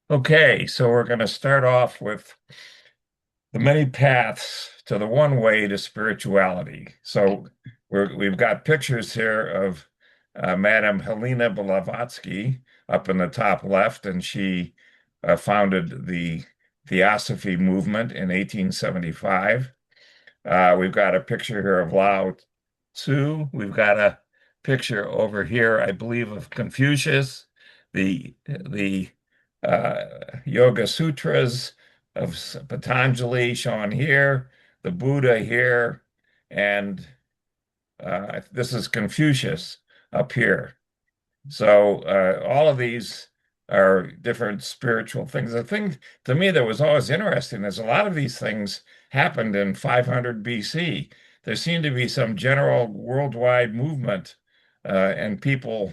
Okay, so we're going to start off with the many paths to the one way to spirituality. So we've got pictures here of Madame Helena Blavatsky up in the top left, and she founded the Theosophy movement in 1875. We've got a picture here of Lao Tzu. We've got a picture over here, I believe, of Confucius, the Yoga Sutras of Patanjali shown here, the Buddha here, and this is Confucius up here. So all of these are different spiritual things. The thing to me that was always interesting is a lot of these things happened in 500 BC. There seemed to be some general worldwide movement, and people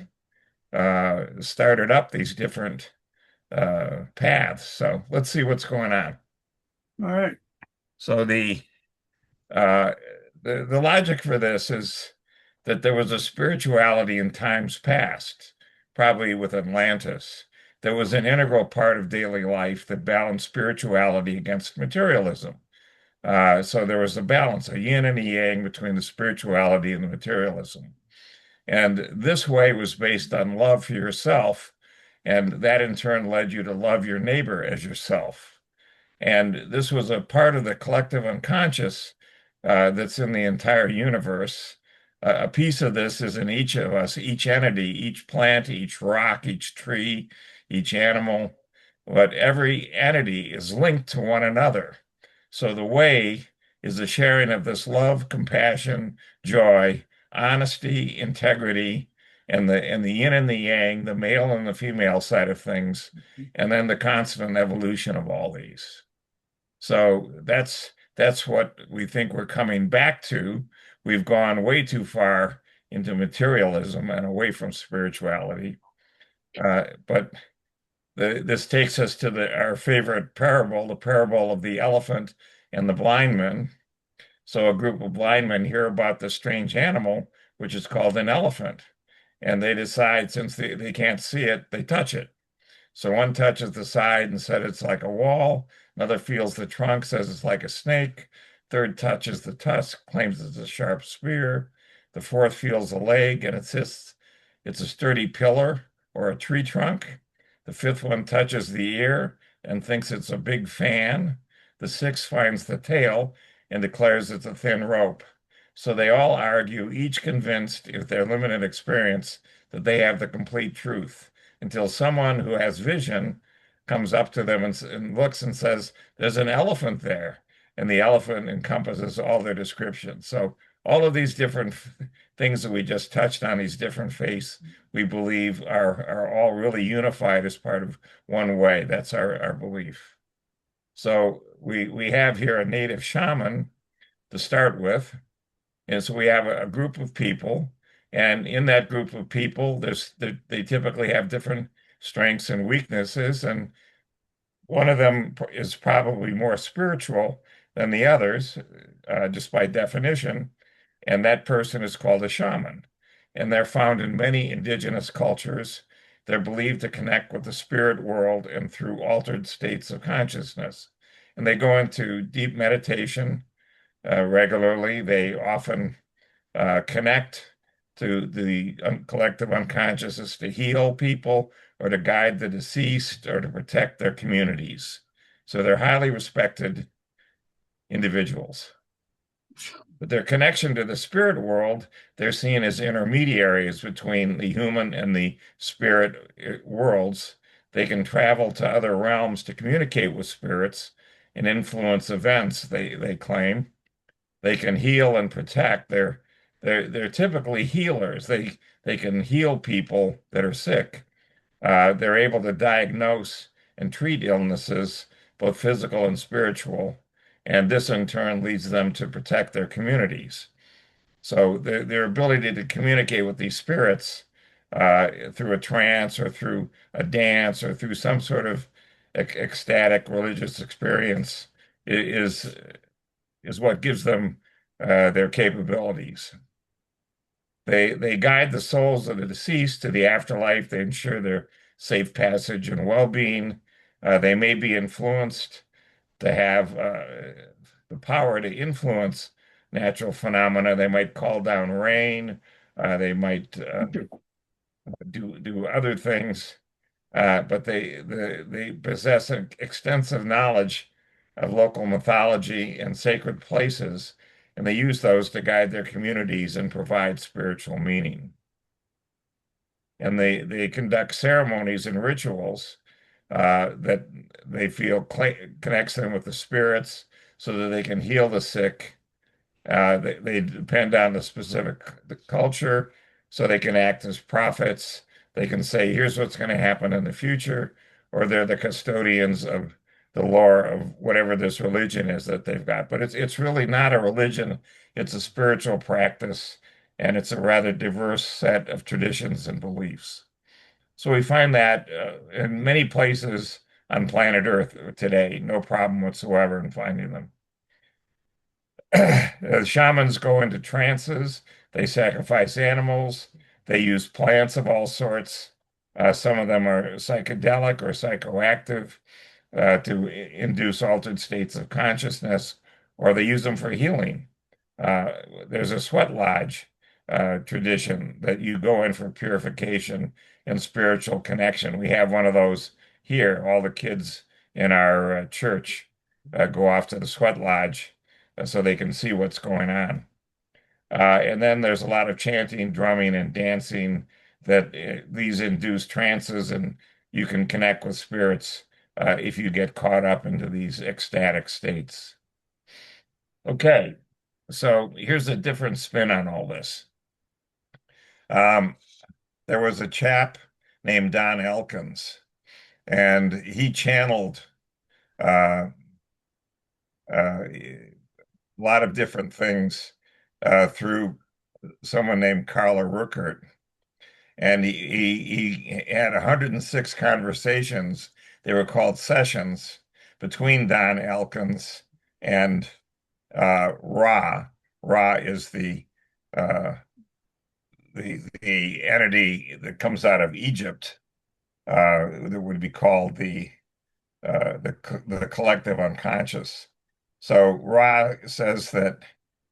started up these different paths. So let's see what's going on. All right. So uh, the logic for this is that there was a spirituality in times past, probably with Atlantis, that was an integral part of daily life that balanced spirituality against materialism. So there was a balance, a yin and a yang between the spirituality and the materialism. And this way was based on love for yourself, and that in turn led you to love your neighbor as yourself. And this was a part of the collective unconscious that's in the entire universe. A piece of this is in each of us, each entity, each plant, each rock, each tree, each animal. But every entity is linked to one another. So the way is the sharing of this love, compassion, joy, honesty, integrity, and the yin and the yang, the male and the female side of things, and then the constant evolution of all these. So that's what we think we're coming back to. We've gone way too far into materialism and away from spirituality. But this takes us to our favorite parable, the parable of the elephant and the blind man. So a group of blind men hear about this strange animal, which is called an elephant. And they decide, since they can't see it, they touch it. So one touches the side and said it's like a wall. Another feels the trunk, says it's like a snake. Third touches the tusk, claims it's a sharp spear. The fourth feels the leg and insists it's a sturdy pillar or a tree trunk. The fifth one touches the ear and thinks it's a big fan. The sixth finds the tail and declares it's a thin rope. So they all argue, each convinced, with their limited experience, that they have the complete truth until someone who has vision comes up to them and looks and says, there's an elephant there. And the elephant encompasses all their descriptions. So all of these different things that we just touched on, these different faiths, we believe are all really unified as part of one way. That's our belief. So we have here a native shaman to start with. And so we have a group of people, and in that group of people, they typically have different strengths and weaknesses, and one of them is probably more spiritual than the others, just by definition, and that person is called a shaman. And they're found in many indigenous cultures. They're believed to connect with the spirit world and through altered states of consciousness. And they go into deep meditation regularly. They often connect to the collective unconsciousness to heal people or to guide the deceased or to protect their communities. So they're highly respected individuals. But their connection to the spirit world, they're seen as intermediaries between the human and the spirit worlds. They can travel to other realms to communicate with spirits and influence events, they claim. They can heal and protect. They're typically healers. They can heal people that are sick. They're able to diagnose and treat illnesses, both physical and spiritual, and this in turn leads them to protect their communities. So their ability to communicate with these spirits through a trance or through a dance or through some sort of ecstatic religious experience is is what gives them their capabilities. They guide the souls of the deceased to the afterlife. They ensure their safe passage and well-being. They may be influenced to have the power to influence natural phenomena. They might call down rain. They might do other things, but they possess an extensive knowledge of local mythology and sacred places, and they use those to guide their communities and provide spiritual meaning. And they conduct ceremonies and rituals that they feel connects them with the spirits so that they can heal the sick. They depend on the specific the culture, so they can act as prophets. They can say, here's what's going to happen in the future, or they're the custodians of the lore of whatever this religion is that they've got. But it's really not a religion, it's a spiritual practice, and it's a rather diverse set of traditions and beliefs. So we find that in many places on planet Earth today, no problem whatsoever in finding them. Shamans go into trances, they sacrifice animals, they use plants of all sorts. Some of them are psychedelic or psychoactive to induce altered states of consciousness, or they use them for healing. Uh, there's a sweat lodge tradition that you go in for purification and spiritual connection. We have one of those here. All the kids in our church go off to the sweat lodge so they can see what's going on. And then there's a lot of chanting, drumming, and dancing that these induce trances, and you can connect with spirits if you get caught up into these ecstatic states. Okay, so here's a different spin on all this. Um, there was a chap named Don Elkins, and he channeled uh, a lot of different things through someone named Carla Ruckert. And he had 106 conversations. They were called sessions between Don Elkins and Ra. Ra is uh, the entity that comes out of Egypt that would be called the collective unconscious. So Ra says that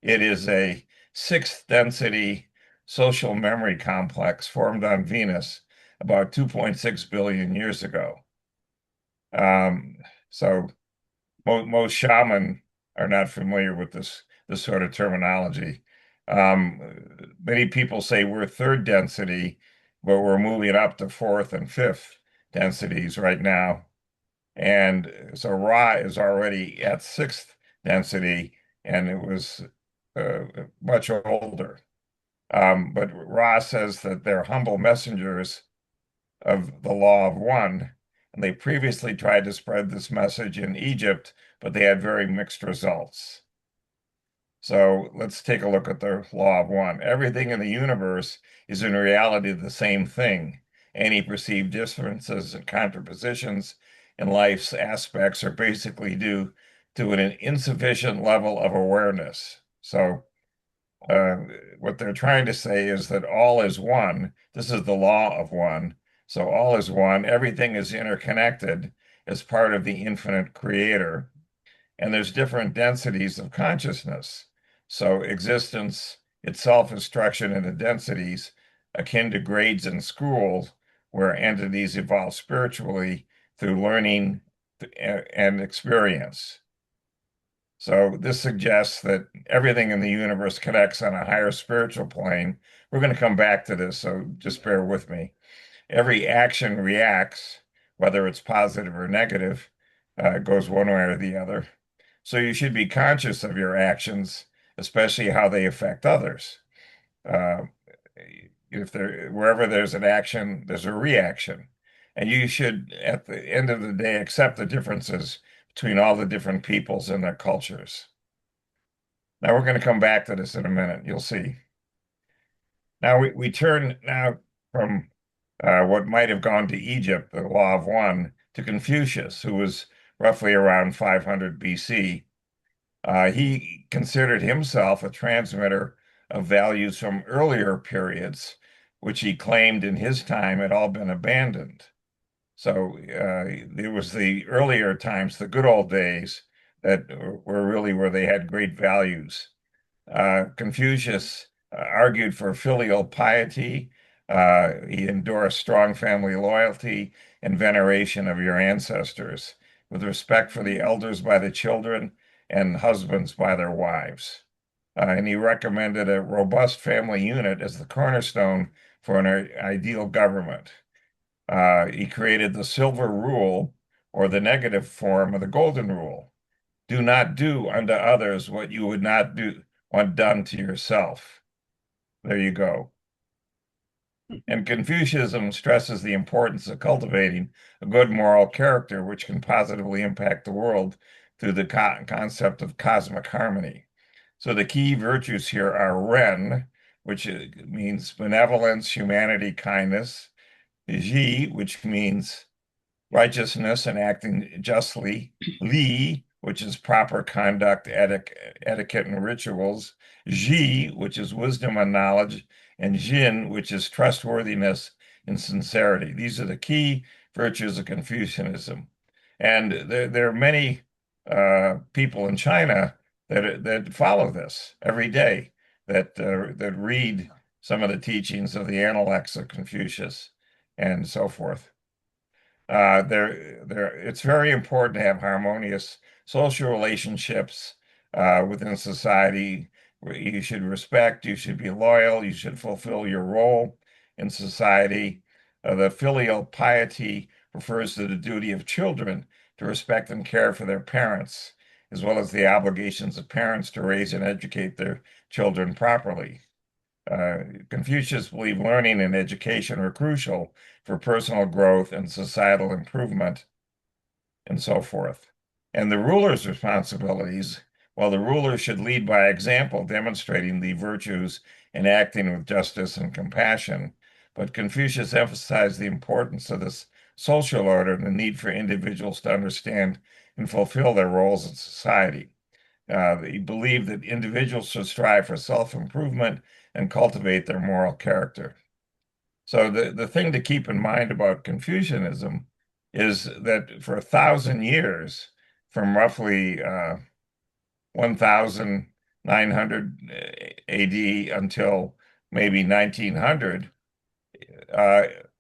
it is a sixth density social memory complex formed on Venus about 2.6 billion years ago. Um, so most shaman are not familiar with this sort of terminology. Many people say we're third density, but we're moving up to fourth and fifth densities right now. And so Ra is already at sixth density, and it was much older. But Ra says that they're humble messengers of the law of one, and they previously tried to spread this message in Egypt, but they had very mixed results. So let's take a look at the law of one. Everything in the universe is in reality the same thing. Any perceived differences and contrapositions in life's aspects are basically due to an insufficient level of awareness. So uh, what they're trying to say is that all is one. This is the law of one. So all is one. Everything is interconnected as part of the infinite creator. And there's different densities of consciousness. So existence itself is structured into densities akin to grades in schools, where entities evolve spiritually through learning and experience. So this suggests that everything in the universe connects on a higher spiritual plane. We're going to come back to this, so just bear with me. Every action reacts, whether it's positive or negative, goes one way or the other. So you should be conscious of your actions, especially how they affect others. Uh, wherever there's an action, there's a reaction. And you should, at the end of the day, accept the differences between all the different peoples and their cultures. Now we're going to come back to this in a minute. You'll see. Now we turn now from what might have gone to Egypt, the law of one, to Confucius, who was roughly around 500 BC. He considered himself a transmitter of values from earlier periods, which he claimed in his time had all been abandoned. So it was the earlier times, the good old days, that were really where they had great values. Confucius argued for filial piety. He endorsed strong family loyalty and veneration of your ancestors, with respect for the elders by the children and husbands by their wives. And he recommended a robust family unit as the cornerstone for an ideal government. He created the silver rule, or the negative form of the golden rule. Do not do unto others what you would not want done to yourself. There you go. And Confucianism stresses the importance of cultivating a good moral character, which can positively impact the world through the concept of cosmic harmony. So the key virtues here are Ren, which means benevolence, humanity, kindness, Ji, which means righteousness and acting justly, Li, which is proper conduct, etiquette, and rituals, Ji, which is wisdom and knowledge, and Jin, which is trustworthiness and sincerity. These are the key virtues of Confucianism. And there are many people in China that follow this every day, that read some of the teachings of the Analects of Confucius and so forth. It's very important to have harmonious social relationships within society. You should respect, you should be loyal, you should fulfill your role in society. The filial piety refers to the duty of children to respect and care for their parents, as well as the obligations of parents to raise and educate their children properly. Confucius believed learning and education were crucial for personal growth and societal improvement, and so forth. And the ruler's responsibilities, well, the ruler should lead by example, demonstrating the virtues and acting with justice and compassion. But Confucius emphasized the importance of this social order and the need for individuals to understand and fulfill their roles in society. He believed that individuals should strive for self-improvement and cultivate their moral character. So the thing to keep in mind about Confucianism is that for 1,000 years, from roughly 1900 AD until maybe 1900,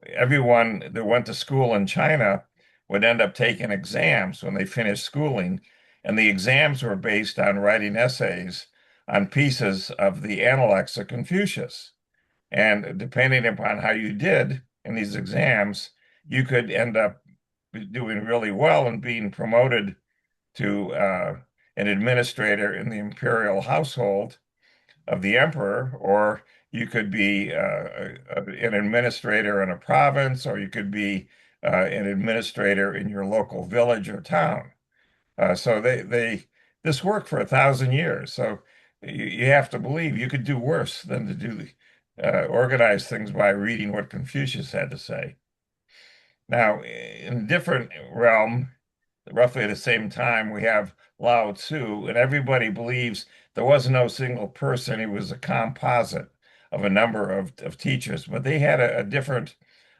everyone that went to school in China would end up taking exams when they finished schooling, and the exams were based on writing essays on pieces of the Analects of Confucius. And depending upon how you did in these exams, you could end up doing really well and being promoted to an administrator in the imperial household of the emperor, or you could be an administrator in a province, or you could be an administrator in your local village or town. So this worked for 1,000 years. So you have to believe you could do worse than to do organize things by reading what Confucius had to say. Now, in a different realm, roughly at the same time, we have Lao Tzu, and everybody believes there was no single person. He was a composite of a number of teachers, but they had a different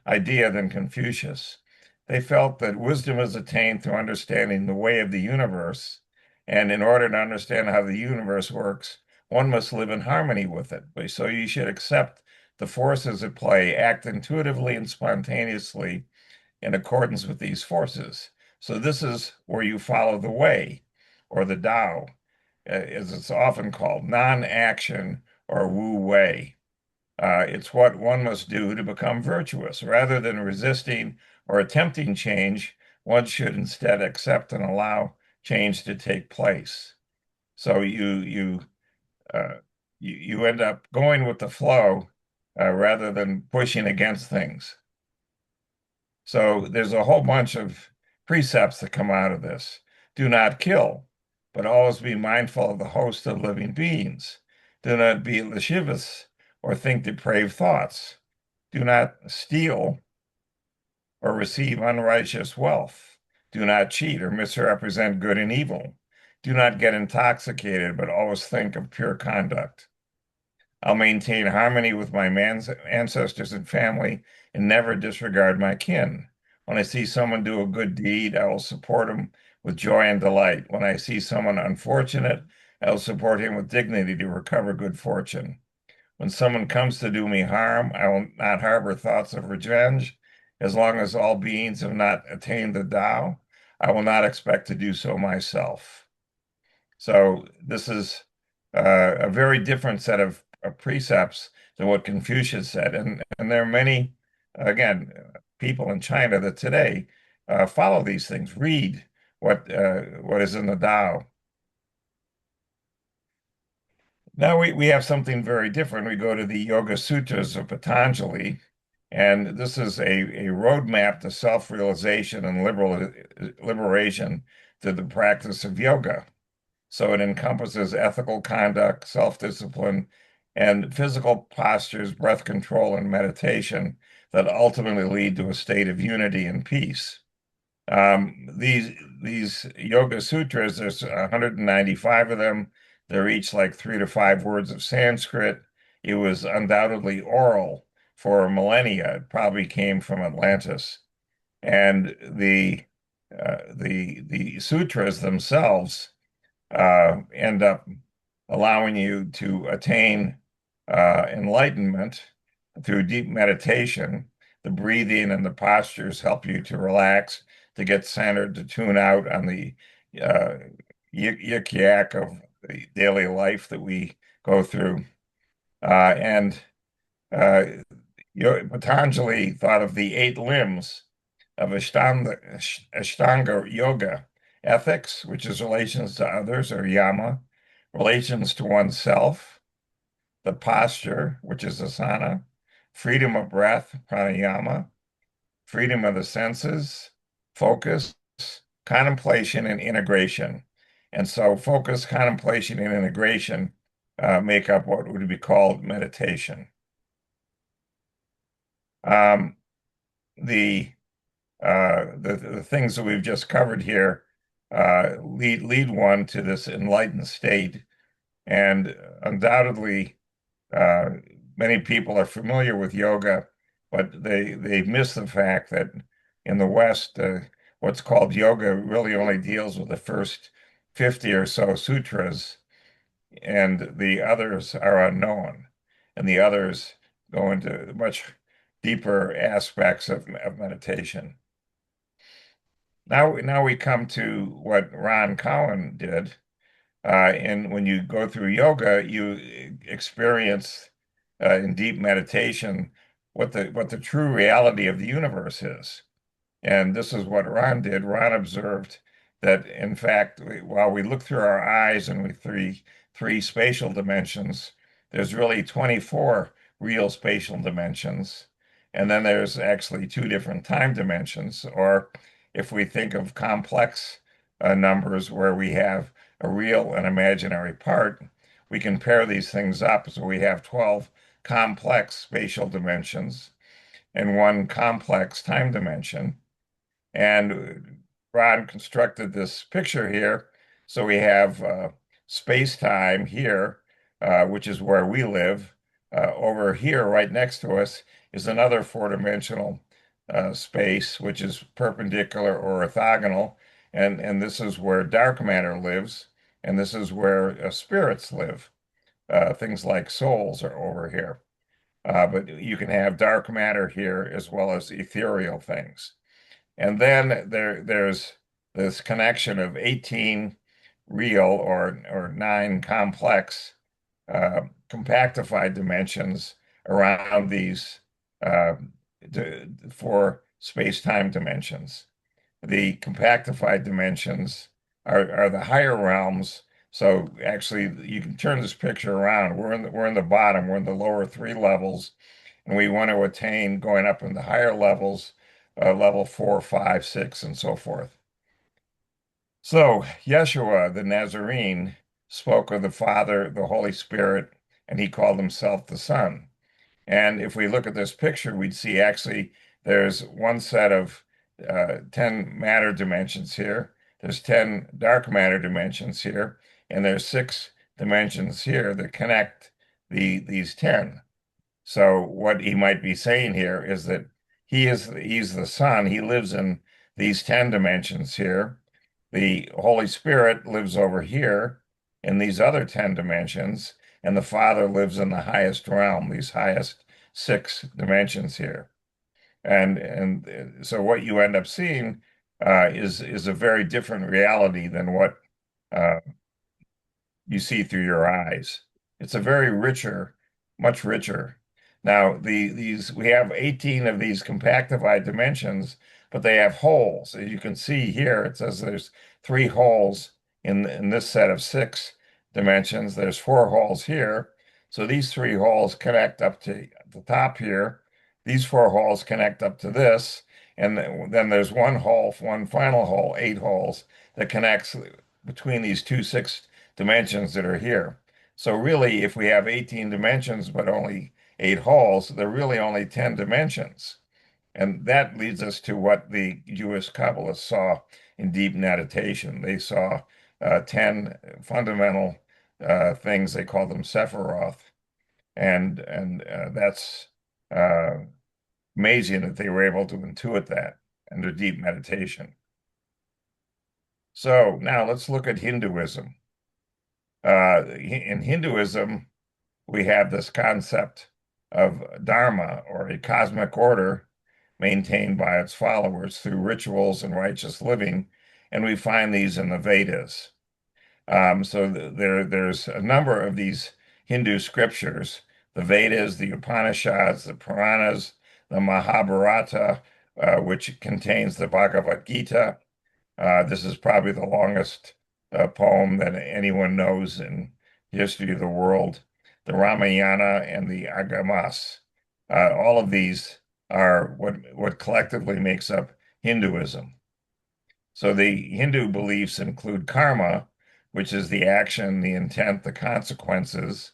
idea than Confucius. They felt that wisdom is attained through understanding the way of the universe, and in order to understand how the universe works, one must live in harmony with it. So you should accept the forces at play, act intuitively and spontaneously in accordance with these forces. So this is where you follow the way, or the Tao, as it's often called, non-action or Wu Wei. It's what one must do to become virtuous. Rather than resisting or attempting change, one should instead accept and allow change to take place. So you end up going with the flow rather than pushing against things. So there's a whole bunch of precepts that come out of this. Do not kill, but always be mindful of the host of living beings. Do not be lascivious or think depraved thoughts. Do not steal or receive unrighteous wealth. Do not cheat or misrepresent good and evil. Do not get intoxicated, but always think of pure conduct. I'll maintain harmony with my ancestors and family and never disregard my kin. When I see someone do a good deed, I will support him with joy and delight. When I see someone unfortunate, I will support him with dignity to recover good fortune. When someone comes to do me harm, I will not harbor thoughts of revenge. As long as all beings have not attained the Tao, I will not expect to do so myself. So this is a very different set of precepts than what Confucius said. And there are many, again, people in China that today follow these things, read what is in the Tao. Now we have something very different. We go to the Yoga Sutras of Patanjali, and this is a roadmap to self-realization and liberation to the practice of yoga. So it encompasses ethical conduct, self-discipline, and physical postures, breath control, and meditation that ultimately lead to a state of unity and peace. These Yoga Sutras, there's 195 of them. They're each like 3 to 5 words of Sanskrit. It was undoubtedly oral for millennia. It probably came from Atlantis. And the sutras themselves end up allowing you to attain enlightenment through deep meditation. The breathing and the postures help you to relax, to get centered, to tune out on the yik yak of the daily life that we go through. And Patanjali thought of the 8 limbs of Ashtanga yoga: ethics, which is relations to others, or yama; relations to oneself; the posture, which is asana; freedom of breath, pranayama; freedom of the senses, focus; contemplation, and integration. And so focus, contemplation, and integration make up what would be called meditation. Um, the the things that we've just covered here lead one to this enlightened state, and undoubtedly uh, many people are familiar with yoga, but they miss the fact that in the West, what's called yoga really only deals with the first 50 or so sutras, and the others are unknown, and the others go into much deeper aspects of meditation. Now we come to what Ron Cowan did. And when you go through yoga, you experience in deep meditation what the true reality of the universe is. And this is what Ron did. Ron observed that, in fact, while we look through our eyes and we three spatial dimensions, there's really 24 real spatial dimensions. And then there's actually 2 different time dimensions. Or if we think of complex numbers where we have a real and imaginary part, we can pair these things up. So we have 12 complex spatial dimensions and 1 complex time dimension. And Ron constructed this picture here. So we have space-time here, which is where we live. Over here, right next to us, is another 4-dimensional space, which is perpendicular or orthogonal. And this is where dark matter lives. And this is where spirits live. Things like souls are over here. But you can have dark matter here as well as ethereal things. And then there's this connection of 18 real or 9 complex compactified dimensions around these uh, 4 space-time dimensions. The compactified dimensions are the higher realms. So actually, you can turn this picture around. We're in the bottom. We're in the lower 3 levels, and we want to attain going up in the higher levels, level 4, 5, 6, and so forth. So Yeshua, the Nazarene, spoke of the Father, the Holy Spirit, and he called himself the Son. And if we look at this picture, we'd see actually there's one set of 10 matter dimensions here. There's 10 dark matter dimensions here, and there's 6 dimensions here that connect these 10. So what he might be saying here is that he's the Son. He lives in these 10 dimensions here. The Holy Spirit lives over here in these other 10 dimensions, and the Father lives in the highest realm, these highest 6 dimensions here. And so what you end up seeing is a very different reality than what uh, you see through your eyes. It's a very richer, much richer. Now, these we have 18 of these compactified dimensions, but they have holes. As you can see here, it says there's 3 holes in this set of 6 dimensions. There's 4 holes here. So these 3 holes connect up to the top here. These 4 holes connect up to this. And then there's one hole, one final hole, 8 holes that connects between these 2 6 dimensions that are here. So really, if we have 18 dimensions, but only 8 holes, they're really only 10 dimensions. And that leads us to what the Jewish Kabbalists saw in deep meditation. They saw 10 fundamental things. They called them Sephiroth. And that's uh, amazing that they were able to intuit that under deep meditation. So now let's look at Hinduism. In Hinduism, we have this concept of dharma, or a cosmic order maintained by its followers through rituals and righteous living, and we find these in the Vedas. So there's a number of these Hindu scriptures, the Vedas, the Upanishads, the Puranas, the Mahabharata, which contains the Bhagavad Gita. This is probably the longest poem that anyone knows in the history of the world. The Ramayana and the Agamas. All of these are what collectively makes up Hinduism. So the Hindu beliefs include karma, which is the action, the intent, the consequences,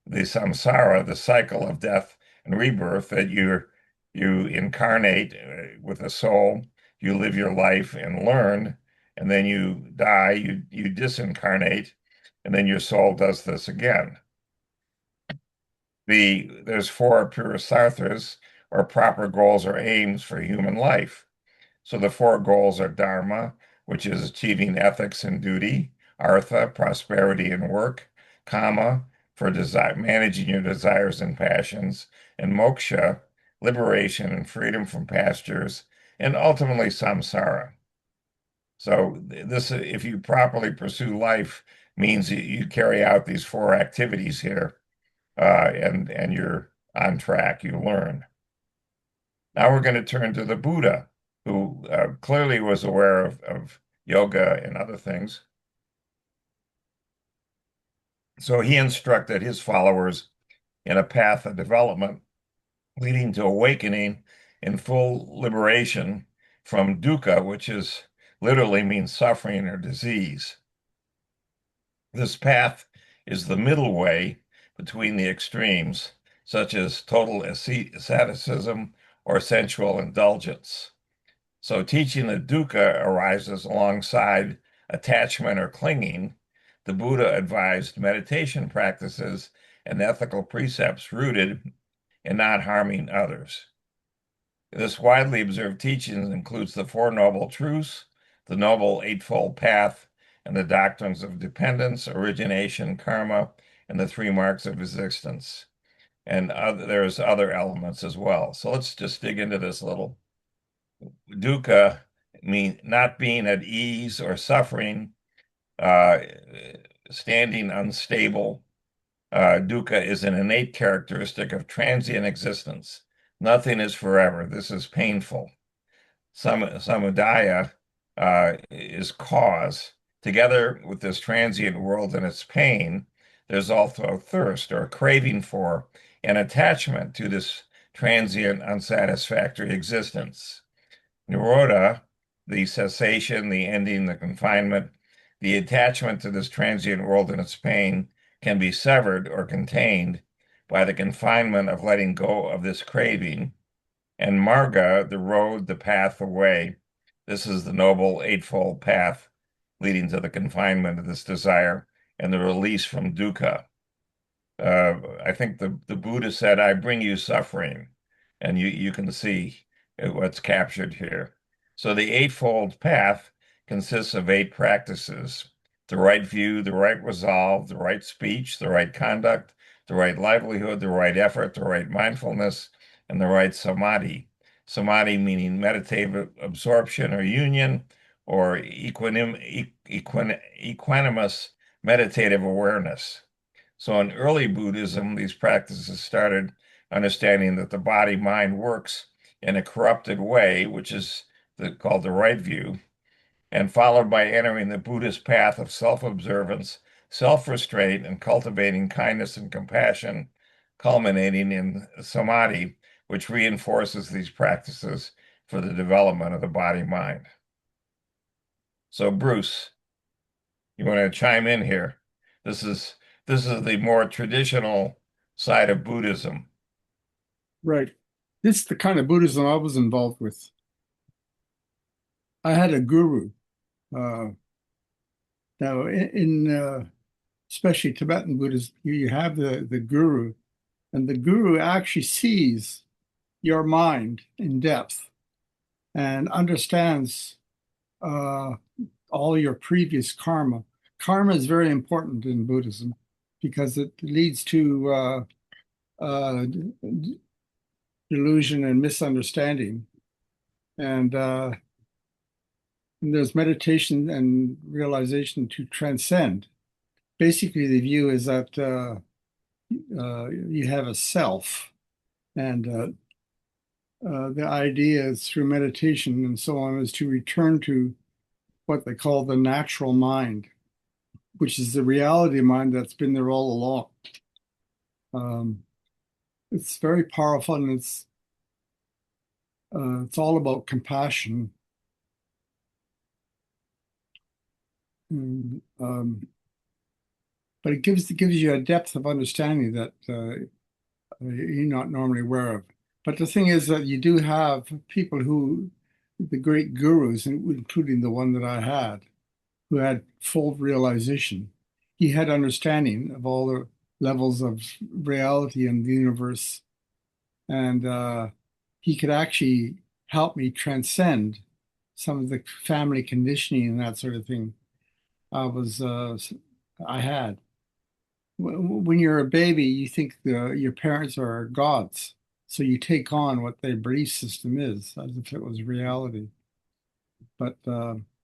the samsara, the cycle of death and rebirth, that you incarnate with a soul, you live your life and learn, and then you die, you disincarnate, and then your soul does this again. There's 4 purusarthas, or proper goals or aims for human life. So the 4 goals are dharma, which is achieving ethics and duty; artha, prosperity and work; kama, for managing your desires and passions; and moksha, liberation and freedom from pastures; and ultimately samsara. So this, if you properly pursue life, means you carry out these 4 activities here, and you're on track, you learn. Now we're going to turn to the Buddha, who clearly was aware of yoga and other things. So he instructed his followers in a path of development leading to awakening and full liberation from dukkha, which is literally means suffering or disease. This path is the middle way between the extremes, such as total asceticism or sensual indulgence. So teaching that dukkha arises alongside attachment or clinging, the Buddha advised meditation practices and ethical precepts rooted in not harming others. This widely observed teaching includes the 4 Noble Truths, the Noble Eightfold Path, and the doctrines of dependence, origination, karma, and the 3 marks of existence. And there's other elements as well. So let's just dig into this a little. Dukkha mean not being at ease or suffering, uh, standing unstable. Dukkha is an innate characteristic of transient existence. Nothing is forever. This is painful. Samudaya is cause. Together with this transient world and its pain, there's also thirst, or craving for, and attachment to this transient, unsatisfactory existence. Nirodha, the cessation, the ending, the confinement, the attachment to this transient world and its pain can be severed or contained by the confinement of letting go of this craving. And marga, the road, the path, the way. This is the Noble Eightfold Path leading to the confinement of this desire and the release from dukkha. I think the Buddha said, I bring you suffering. And you can see what's captured here. So the Eightfold Path consists of 8 practices: the right view, the right resolve, the right speech, the right conduct, the right livelihood, the right effort, the right mindfulness, and the right samadhi. Samadhi meaning meditative absorption or union, or equanimous meditative awareness. So in early Buddhism, these practices started understanding that the body-mind works in a corrupted way, which is called the right view, and followed by entering the Buddhist path of self-observance, self-restraint, and cultivating kindness and compassion, culminating in samadhi, which reinforces these practices for the development of the body-mind. So, Bruce, you want to chime in here? This is this is the more traditional side of Buddhism. Right. This is the kind of Buddhism I was involved with. I had a guru. Uh, Now, especially Tibetan Buddhism, you have the guru, and the guru actually sees your mind in depth and understands uh, all your previous karma. Karma is very important in Buddhism because it leads to uh, delusion and misunderstanding. And there's meditation and realization to transcend. Basically, the view is that you have a self, and the idea is through meditation and so on is to return to what they call the natural mind, which is the reality mind that's been there all along. Um, it's very powerful, and it's all about compassion. And, but it gives you a depth of understanding that you're not normally aware of. But the thing is that you do have people who, the great gurus, including the one that I had, who had full realization. He had understanding of all the levels of reality in the universe, and he could actually help me transcend some of the family conditioning and that sort of thing I had. When you're a baby, you think your parents are gods. So you take on what their belief system is as if it was reality. But through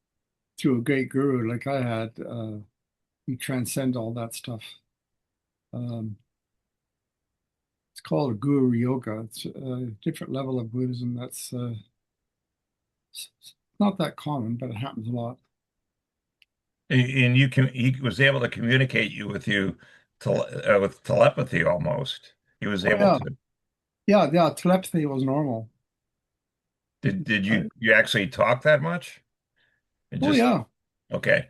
a great guru like I had, you transcend all that stuff. Um, it's called guru yoga. It's a different level of Buddhism that's it's not that common, but it happens a lot. And he was able to communicate with telepathy almost. He was Oh able yeah, to. yeah. Telepathy was normal. Did I, you actually talk that much? It oh just yeah, okay.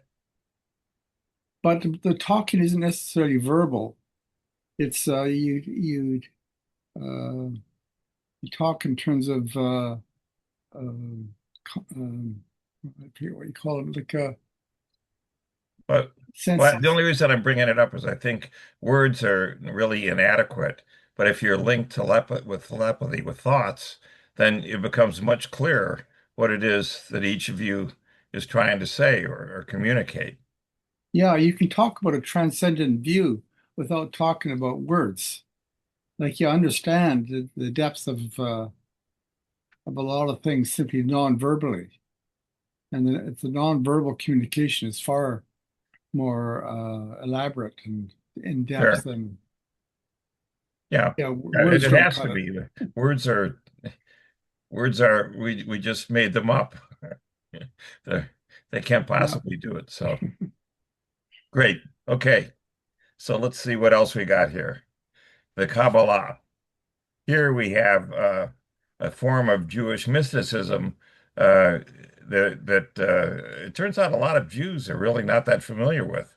but the talking isn't necessarily verbal. It's uh, you talk in terms of um, I forget what you call it, like But well, the senses. only reason I'm bringing it up is I think words are really inadequate. But if you're linked with telepathy with thoughts, then it becomes much clearer what it is that each of you is trying to say or communicate. Yeah, you can talk about a transcendent view without talking about words. Like you understand the depth of a lot of things simply non-verbally, and the non-verbal communication is far more elaborate and in depth Sure. than Yeah. yeah, Yeah, words it don't has to cut it. be. Words are words are we just made them up. They they can't Yeah. possibly do it. So great. Okay. So let's see what else we got here. The Kabbalah. Here we have a form of Jewish mysticism that it turns out a lot of Jews are really not that familiar with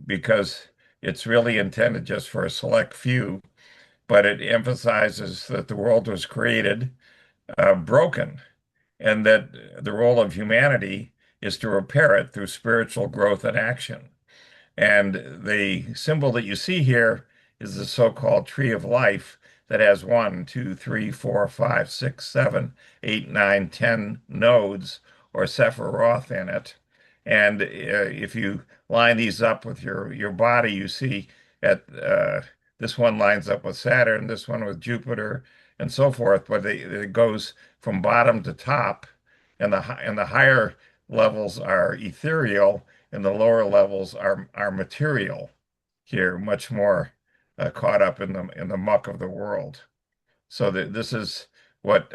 because it's really intended just for a select few, but it emphasizes that the world was created broken and that the role of humanity is to repair it through spiritual growth and action. And the symbol that you see here is the so-called tree of life that has 1, 2, 3, 4, 5, 6, 7, 8, 9, 10 nodes or Sephiroth in it. And if you line these up with your body, you see at this one lines up with Saturn, this one with Jupiter, and so forth. But it goes from bottom to top, and the higher levels are ethereal, and the lower levels are material. Here, much more caught up in the muck of the world. So this is what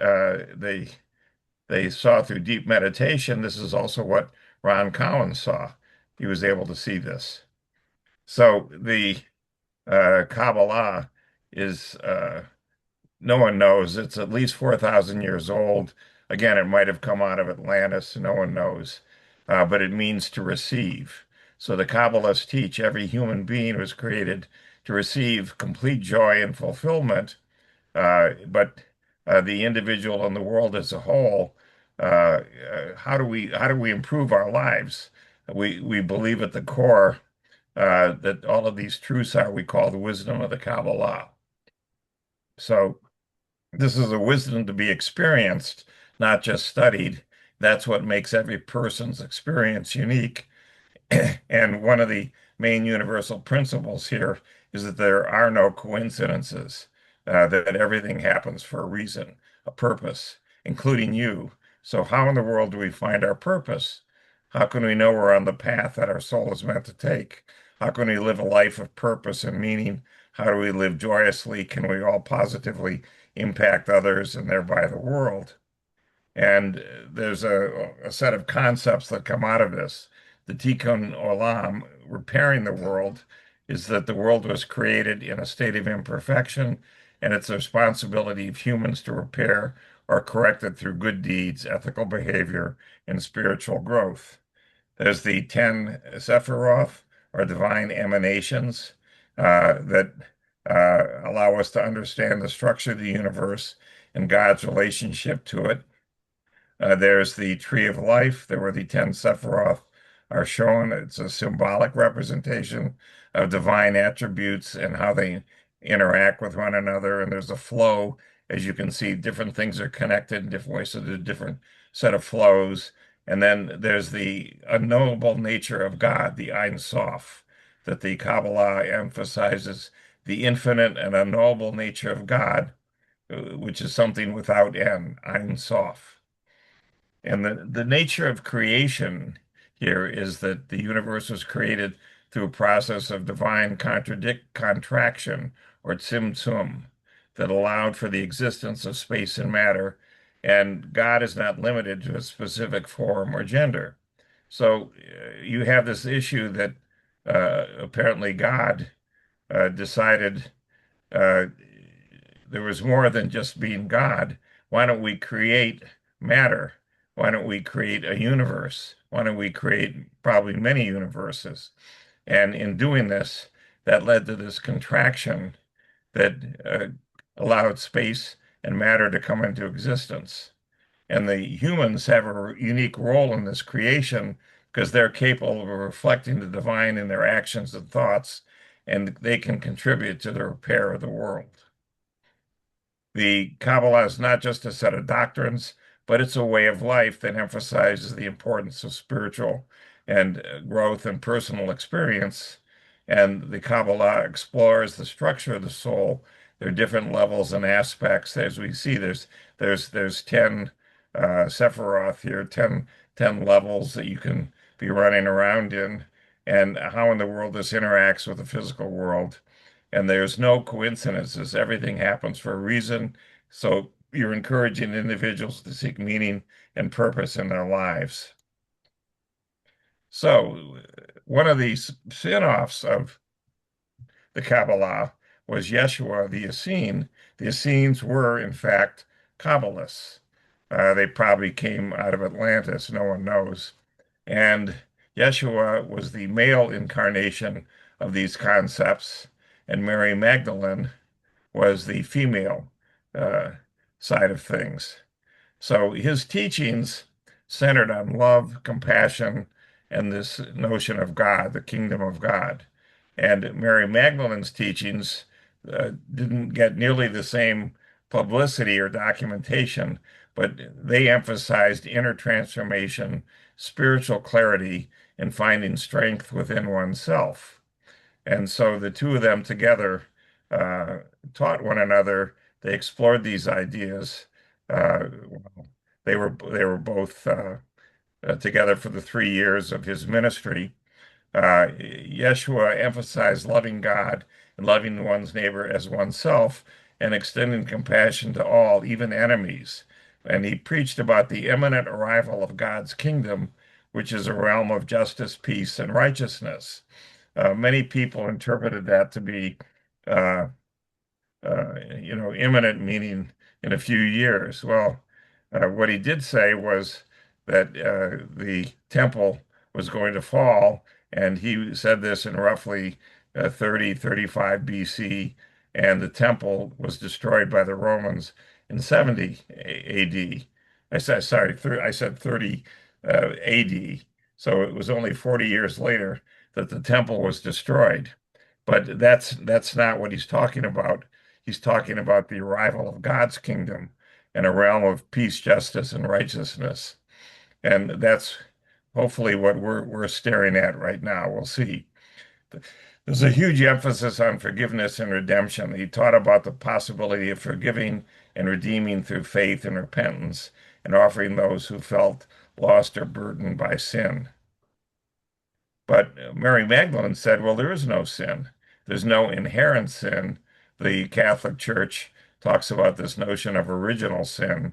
they saw through deep meditation. This is also what Ron Cowan saw. He was able to see this. So the Kabbalah is no one knows. It's at least 4,000 years old. Again, it might have come out of Atlantis. No one knows. But it means to receive. So the Kabbalists teach every human being was created to receive complete joy and fulfillment. But the individual and the world as a whole, how do we improve our lives? We believe at the core that all of these truths are we call the wisdom of the Kabbalah. So this is a wisdom to be experienced, not just studied. That's what makes every person's experience unique. And one of the main universal principles here is that there are no coincidences, that everything happens for a reason, a purpose, including you. So, how in the world do we find our purpose? How can we know we're on the path that our soul is meant to take? How can we live a life of purpose and meaning? How do we live joyously? Can we all positively impact others and thereby the world? And there's a set of concepts that come out of this. The Tikkun Olam, repairing the world, is that the world was created in a state of imperfection, and it's the responsibility of humans to repair or correct it through good deeds, ethical behavior, and spiritual growth. There's the 10 Sephiroth, or divine emanations, that allow us to understand the structure of the universe and God's relationship to it. There's the Tree of Life. There were the 10 Sephiroth are shown. It's a symbolic representation of divine attributes and how they interact with one another. And there's a flow. As you can see, different things are connected in different ways, so there's a different set of flows. And then there's the unknowable nature of God, the Ein Sof, that the Kabbalah emphasizes the infinite and unknowable nature of God, which is something without end, Ein Sof. And the nature of creation here is that the universe was created through a process of divine contraction, or tzimtzum, that allowed for the existence of space and matter. And God is not limited to a specific form or gender. So you have this issue that apparently God decided uh, there was more than just being God. Why don't we create matter? Why don't we create a universe? Why don't we create probably many universes? And in doing this, that led to this contraction that allowed space and matter to come into existence. And the humans have a unique role in this creation because they're capable of reflecting the divine in their actions and thoughts, and they can contribute to the repair of the world. The Kabbalah is not just a set of doctrines, but it's a way of life that emphasizes the importance of spiritual and growth and personal experience. And the Kabbalah explores the structure of the soul. There are different levels and aspects. As we see, there's 10 Sephiroth here, 10 levels that you can be running around in, and how in the world this interacts with the physical world. And there's no coincidences. Everything happens for a reason. So you're encouraging individuals to seek meaning and purpose in their lives. So one of the spin-offs of the Kabbalah was Yeshua, the Essene. The Essenes were, in fact, Kabbalists. They probably came out of Atlantis, no one knows. And Yeshua was the male incarnation of these concepts, and Mary Magdalene was the female uh, side of things. So his teachings centered on love, compassion, and this notion of God, the kingdom of God. And Mary Magdalene's teachings didn't get nearly the same publicity or documentation, but they emphasized inner transformation, spiritual clarity, and finding strength within oneself. And so the two of them together uh, taught one another. They explored these ideas. Well, they were both together for the 3 years of his ministry. Yeshua emphasized loving God and loving one's neighbor as oneself and extending compassion to all, even enemies. And he preached about the imminent arrival of God's kingdom, which is a realm of justice, peace, and righteousness. Many people interpreted that to be uh, imminent meaning in a few years. Well, what he did say was that the temple was going to fall, and he said this in roughly 35 BC, and the temple was destroyed by the Romans in 70 AD. I said, sorry, I said 30 AD. So it was only 40 years later that the temple was destroyed. But that's not what he's talking about. He's talking about the arrival of God's kingdom and a realm of peace, justice, and righteousness. And that's hopefully what we're staring at right now. We'll see. There's a huge emphasis on forgiveness and redemption. He taught about the possibility of forgiving and redeeming through faith and repentance and offering those who felt lost or burdened by sin. But Mary Magdalene said, well, there is no sin. There's no inherent sin. The Catholic Church talks about this notion of original sin,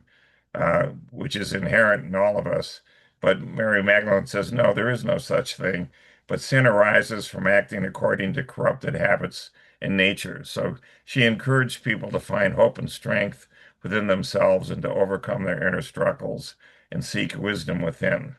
which is inherent in all of us. But Mary Magdalene says, no, there is no such thing. But sin arises from acting according to corrupted habits and nature. So she encouraged people to find hope and strength within themselves and to overcome their inner struggles and seek wisdom within.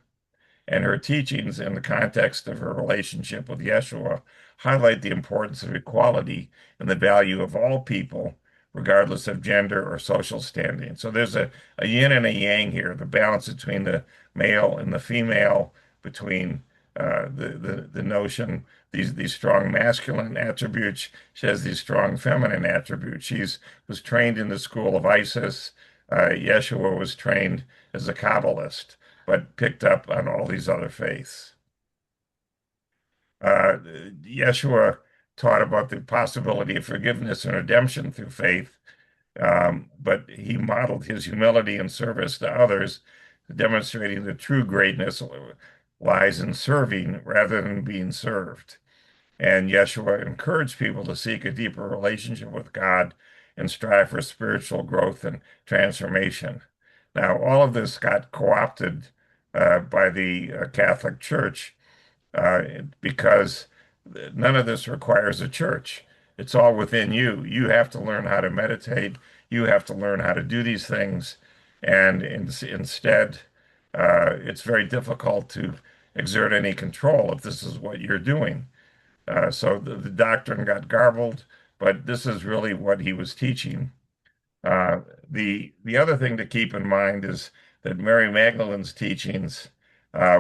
And her teachings in the context of her relationship with Yeshua highlight the importance of equality and the value of all people, regardless of gender or social standing. So there's a yin and a yang here, the balance between the male and the female, between the notion, these strong masculine attributes. She has these strong feminine attributes. She's was trained in the school of Isis. Yeshua was trained as a Kabbalist but picked up on all these other faiths. Uh, Yeshua taught about the possibility of forgiveness and redemption through faith, but he modeled his humility and service to others, demonstrating the true greatness lies in serving rather than being served. And Yeshua encouraged people to seek a deeper relationship with God and strive for spiritual growth and transformation. Now, all of this got co-opted by the Catholic Church uh, because none of this requires a church. It's all within you. You have to learn how to meditate. You have to learn how to do these things. And instead, it's very difficult to exert any control if this is what you're doing. So the doctrine got garbled, but this is really what he was teaching. Uh, the other thing to keep in mind is that Mary Magdalene's teachings,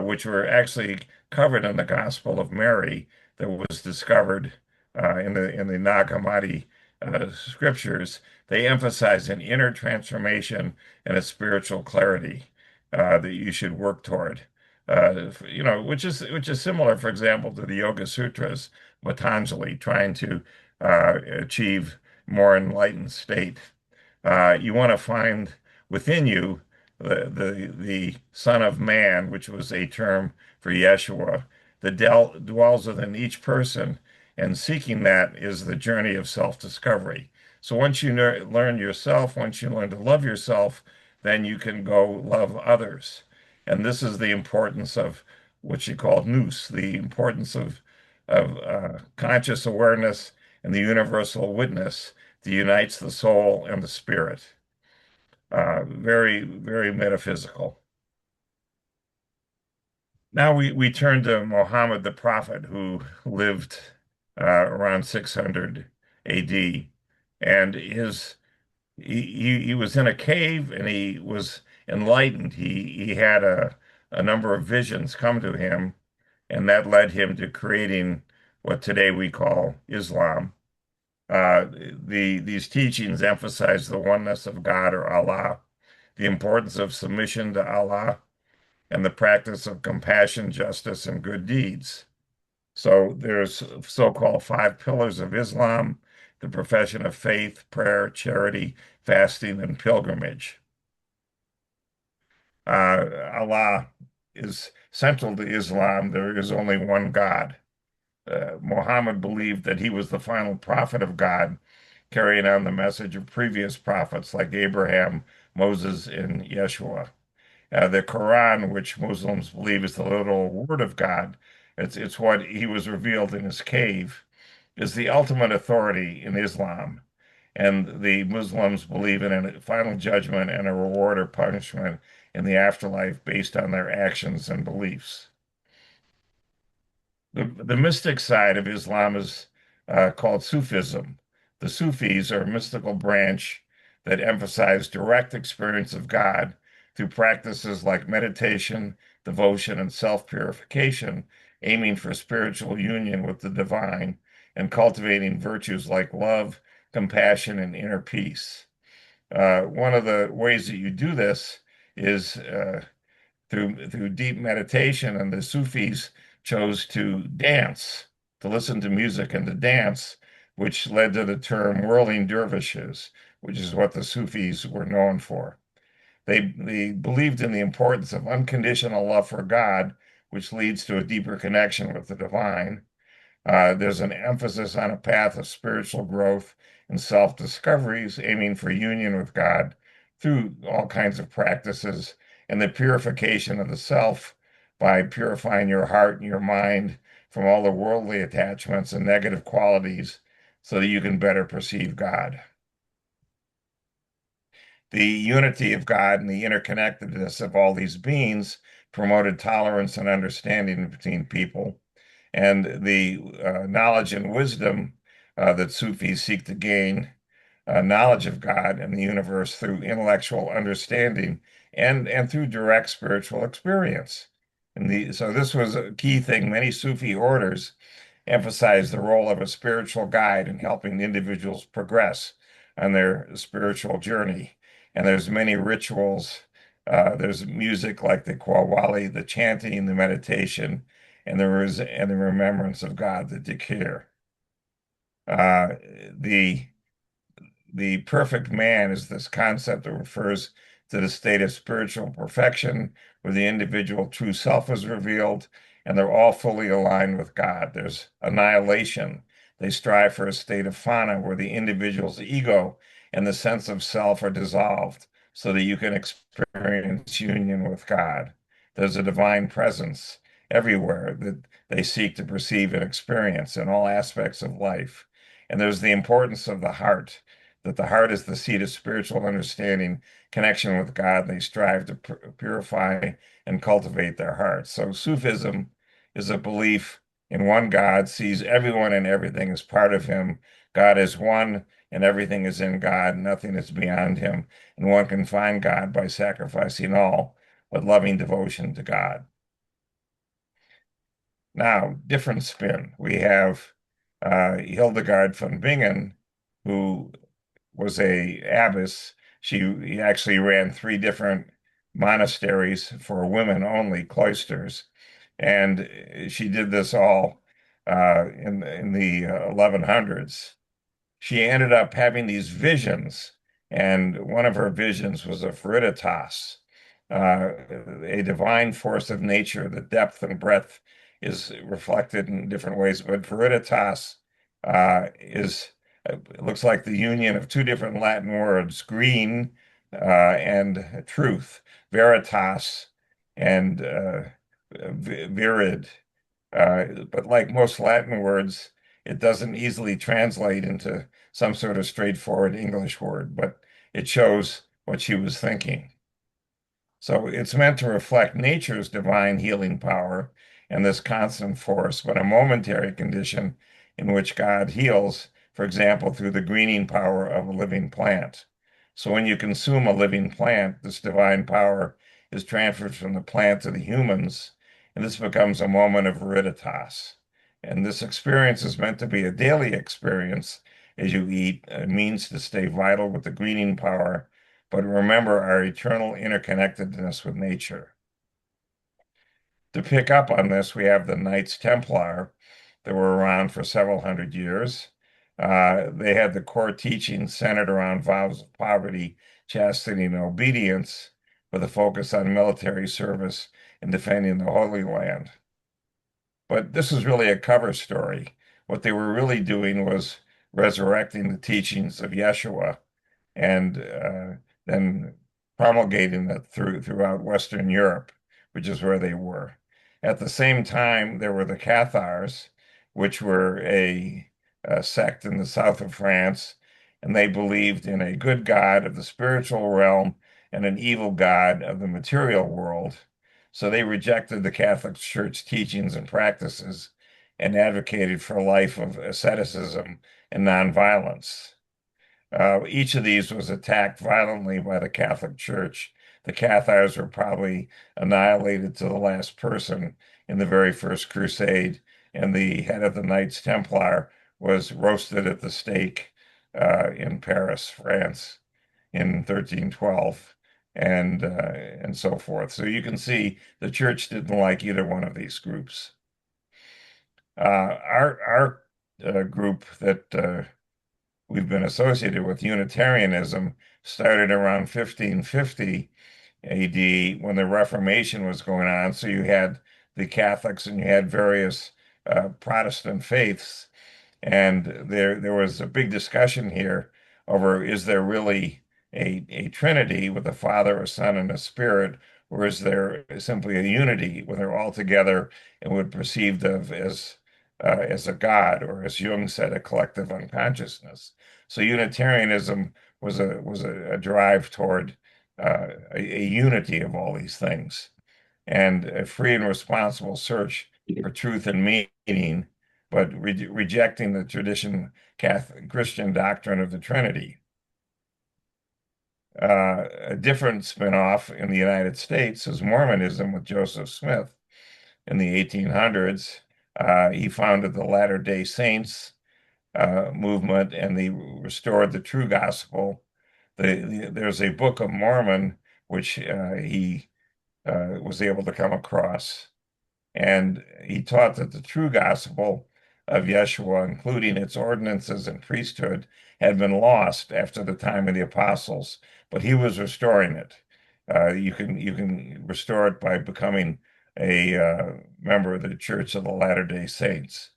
which were actually covered in the Gospel of Mary, that was discovered in the Nag Hammadi scriptures, they emphasize an inner transformation and a spiritual clarity that you should work toward. Which is similar, for example, to the Yoga Sutras, Patanjali trying to achieve more enlightened state. You want to find within you the Son of Man, which was a term for Yeshua, that dwells within each person, and seeking that is the journey of self-discovery. So once you learn yourself, once you learn to love yourself, then you can go love others. And this is the importance of what she called nous, the importance of conscious awareness and the universal witness that unites the soul and the spirit. Very, very metaphysical. Now we turn to Muhammad the prophet, who lived around 600 AD, and he was in a cave and he was enlightened. He had a number of visions come to him, and that led him to creating what today we call Islam. Uh, these teachings emphasize the oneness of God or Allah, the importance of submission to Allah, and the practice of compassion, justice, and good deeds. So there's so-called five pillars of Islam: the profession of faith, prayer, charity, fasting, and pilgrimage. Allah is central to Islam. There is only one God. Muhammad believed that he was the final prophet of God, carrying on the message of previous prophets like Abraham, Moses, and Yeshua. The Quran, which Muslims believe is the literal word of God, it's what he was revealed in his cave, is the ultimate authority in Islam. And the Muslims believe in a final judgment and a reward or punishment in the afterlife based on their actions and beliefs. The mystic side of Islam is called Sufism. The Sufis are a mystical branch that emphasize direct experience of God through practices like meditation, devotion, and self-purification, aiming for spiritual union with the divine and cultivating virtues like love, compassion, and inner peace. One of the ways that you do this is through deep meditation, and the Sufis chose to dance, to listen to music and to dance, which led to the term whirling dervishes, which is what the Sufis were known for. They believed in the importance of unconditional love for God, which leads to a deeper connection with the divine. There's an emphasis on a path of spiritual growth and self-discoveries, aiming for union with God through all kinds of practices and the purification of the self by purifying your heart and your mind from all the worldly attachments and negative qualities so that you can better perceive God. The unity of God and the interconnectedness of all these beings promoted tolerance and understanding between people, and the knowledge and wisdom that Sufis seek to gain knowledge of God and the universe through intellectual understanding and through direct spiritual experience. So this was a key thing. Many Sufi orders emphasize the role of a spiritual guide in helping individuals progress on their spiritual journey. And there's many rituals. There's music like the qawwali, the chanting, the meditation, and the remembrance of God, the dhikr. Uh, the the perfect man is this concept that refers to the state of spiritual perfection where the individual true self is revealed and they're all fully aligned with God. There's annihilation. They strive for a state of fana where the individual's ego and the sense of self are dissolved so that you can experience union with God. There's a divine presence everywhere that they seek to perceive and experience in all aspects of life. And there's the importance of the heart, that the heart is the seat of spiritual understanding, connection with God. They strive to purify and cultivate their hearts. So Sufism is a belief in one God, sees everyone and everything as part of him. God is one and everything is in God. Nothing is beyond him. And one can find God by sacrificing all with loving devotion to God. Now, different spin. We have Hildegard von Bingen, who was a abbess. She actually ran three different monasteries for women only, cloisters, and she did this all in the 1100s. She ended up having these visions, and one of her visions was of Veritas, uh, a divine force of nature. The depth and breadth is reflected in different ways, but Veritas is it looks like the union of two different Latin words, green and truth, veritas and virid. But like most Latin words, it doesn't easily translate into some sort of straightforward English word, but it shows what she was thinking. So it's meant to reflect nature's divine healing power and this constant force, but a momentary condition in which God heals, for example, through the greening power of a living plant. So when you consume a living plant, this divine power is transferred from the plant to the humans, and this becomes a moment of veritas. And this experience is meant to be a daily experience, as you eat, a means to stay vital with the greening power, but remember our eternal interconnectedness with nature. To pick up on this, we have the Knights Templar that were around for several hundred years. They had the core teachings centered around vows of poverty, chastity, and obedience, with a focus on military service and defending the Holy Land. But this is really a cover story. What they were really doing was resurrecting the teachings of Yeshua and then promulgating it throughout Western Europe, which is where they were. At the same time, there were the Cathars, which were a sect in the south of France, and they believed in a good God of the spiritual realm and an evil God of the material world. So they rejected the Catholic Church teachings and practices and advocated for a life of asceticism and nonviolence. Each of these was attacked violently by the Catholic Church. The Cathars were probably annihilated to the last person in the very first crusade, and the head of the Knights Templar was roasted at the stake in Paris, France, in 1312, and so forth. So you can see the church didn't like either one of these groups. Our group that we've been associated with, Unitarianism, started around 1550 AD when the Reformation was going on. So you had the Catholics and you had various Protestant faiths. And there was a big discussion here over, is there really a Trinity with a Father, a Son, and a Spirit, or is there simply a unity where they're all together and would perceived of as a God, or as Jung said, a collective unconsciousness. So Unitarianism was a drive toward a unity of all these things and a free and responsible search for truth and meaning, but rejecting the Catholic Christian doctrine of the Trinity. A different spin-off in the United States is Mormonism with Joseph Smith in the 1800s. He founded the Latter-day Saints movement, and they restored the true gospel. There's a Book of Mormon, which he was able to come across. And he taught that the true gospel of Yeshua, including its ordinances and priesthood, had been lost after the time of the apostles, but he was restoring it. You can restore it by becoming a member of the Church of the Latter-day Saints.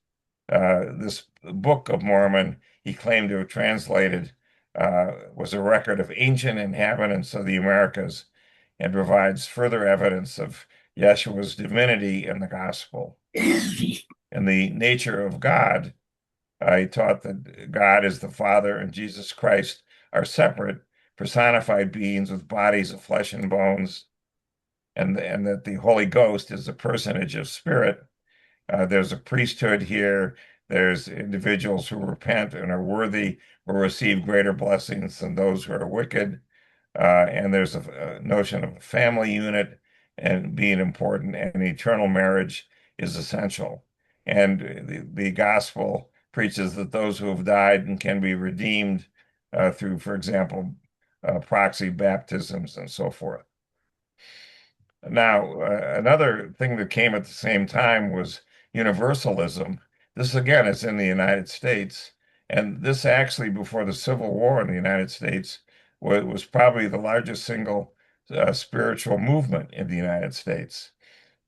This Book of Mormon, he claimed to have translated, was a record of ancient inhabitants of the Americas and provides further evidence of Yeshua's divinity in the gospel. And the nature of God, he taught that God is the Father and Jesus Christ are separate, personified beings with bodies of flesh and bones, and that the Holy Ghost is a personage of spirit. There's a priesthood here. There's individuals who repent and are worthy will receive greater blessings than those who are wicked. And there's a notion of a family unit and being important, and eternal marriage is essential. And the gospel preaches that those who have died and can be redeemed through, for example, proxy baptisms and so forth. Now, another thing that came at the same time was Universalism. This, again, is in the United States. And this actually, before the Civil War in the United States, was probably the largest single spiritual movement in the United States.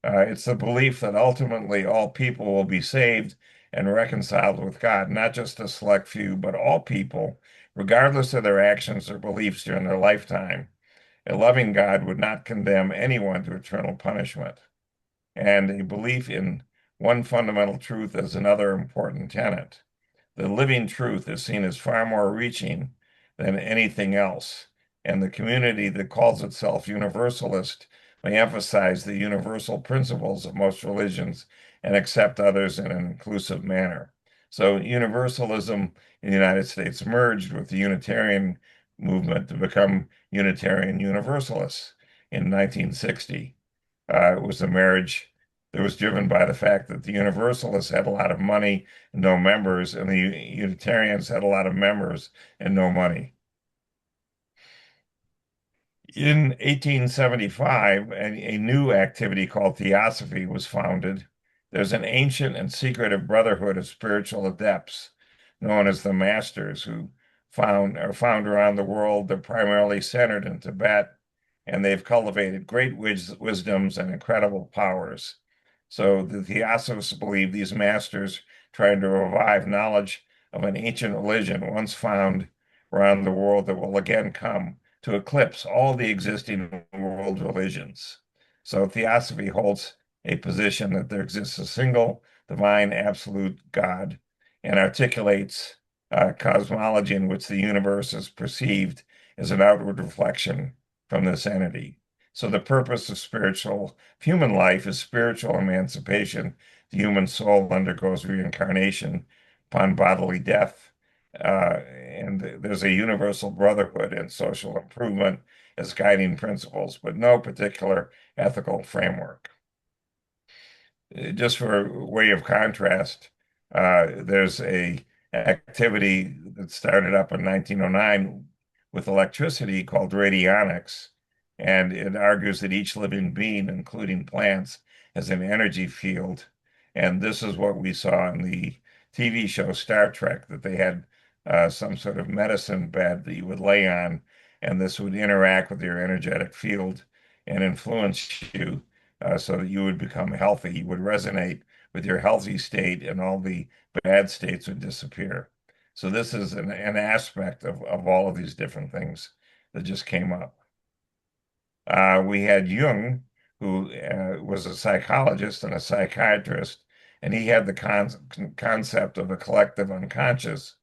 It's the belief that ultimately all people will be saved and reconciled with God, not just a select few, but all people, regardless of their actions or beliefs during their lifetime. A loving God would not condemn anyone to eternal punishment. And a belief in one fundamental truth as another important tenet. The living truth is seen as far more reaching than anything else, and the community that calls itself Universalist may emphasize the universal principles of most religions and accept others in an inclusive manner. So Universalism in the United States merged with the Unitarian movement to become Unitarian Universalists in 1960. It was a marriage that was driven by the fact that the Universalists had a lot of money and no members, and the Unitarians had a lot of members and no money. In 1875, a new activity called Theosophy was founded. There's an ancient and secretive brotherhood of spiritual adepts known as the Masters who are found around the world. They're primarily centered in Tibet, and they've cultivated great wisdoms and incredible powers. So the Theosophists believe these masters trying to revive knowledge of an ancient religion once found around the world that will again come to eclipse all the existing world religions. So Theosophy holds a position that there exists a single divine absolute God and articulates a cosmology in which the universe is perceived as an outward reflection from this entity. So the purpose of human life is spiritual emancipation. The human soul undergoes reincarnation upon bodily death, and there's a universal brotherhood and social improvement as guiding principles, but no particular ethical framework. Just for way of contrast, there's a activity that started up in 1909 with electricity called radionics, and it argues that each living being, including plants, has an energy field. And this is what we saw in the TV show Star Trek, that they had some sort of medicine bed that you would lay on, and this would interact with your energetic field and influence you so that you would become healthy. You would resonate with your healthy state, and all the bad states would disappear. So this is an aspect of all of these different things that just came up. We had Jung, who was a psychologist and a psychiatrist, and he had the concept of a collective unconscious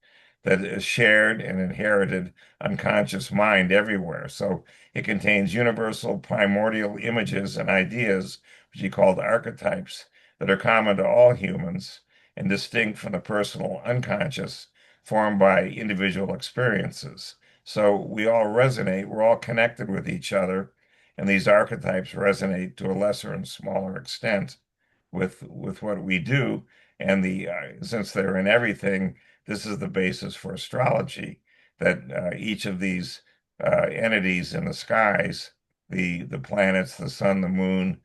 that is shared and inherited unconscious mind everywhere. So it contains universal primordial images and ideas, which he called archetypes, that are common to all humans and distinct from the personal unconscious formed by individual experiences. So we all resonate, we're all connected with each other, and these archetypes resonate to a lesser and smaller extent with what we do. And since they're in everything, this is the basis for astrology, that each of these entities in the skies, the planets, the sun, the moon,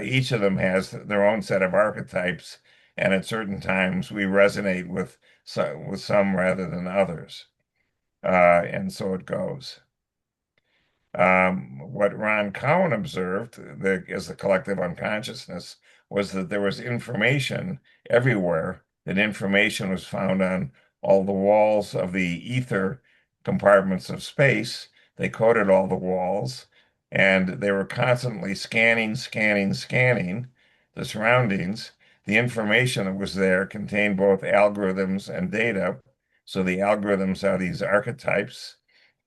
each of them has their own set of archetypes, and at certain times we resonate with some rather than others, and so it goes. What Ron Cowan observed as the collective unconsciousness was that there was information everywhere, that information was found on all the walls of the ether compartments of space. They coded all the walls, and they were constantly scanning the surroundings. The information that was there contained both algorithms and data. So the algorithms are these archetypes,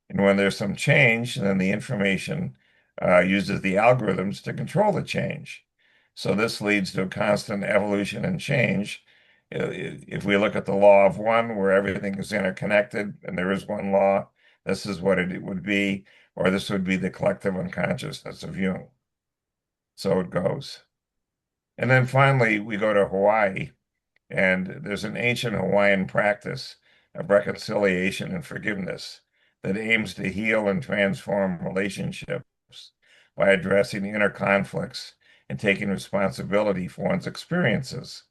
and when there's some change, then the information uses the algorithms to control the change. So this leads to a constant evolution and change. If we look at the law of one, where everything is interconnected and there is one law, this is what it would be, or this would be the collective unconsciousness of Jung. So it goes. And then finally, we go to Hawaii, and there's an ancient Hawaiian practice of reconciliation and forgiveness that aims to heal and transform relationships by addressing inner conflicts and taking responsibility for one's experiences.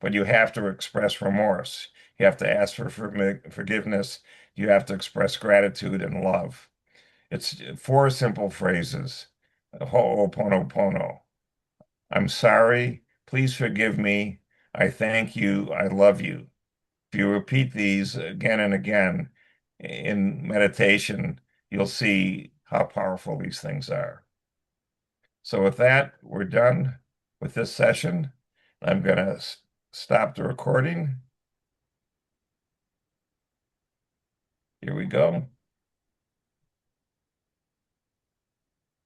But you have to express remorse. You have to ask for forgiveness. You have to express gratitude and love. It's four simple phrases. Ho'oponopono. I'm sorry. Please forgive me. I thank you. I love you. If you repeat these again and again in meditation, you'll see how powerful these things are. So with that, we're done with this session. I'm going to stop the recording. Here we go.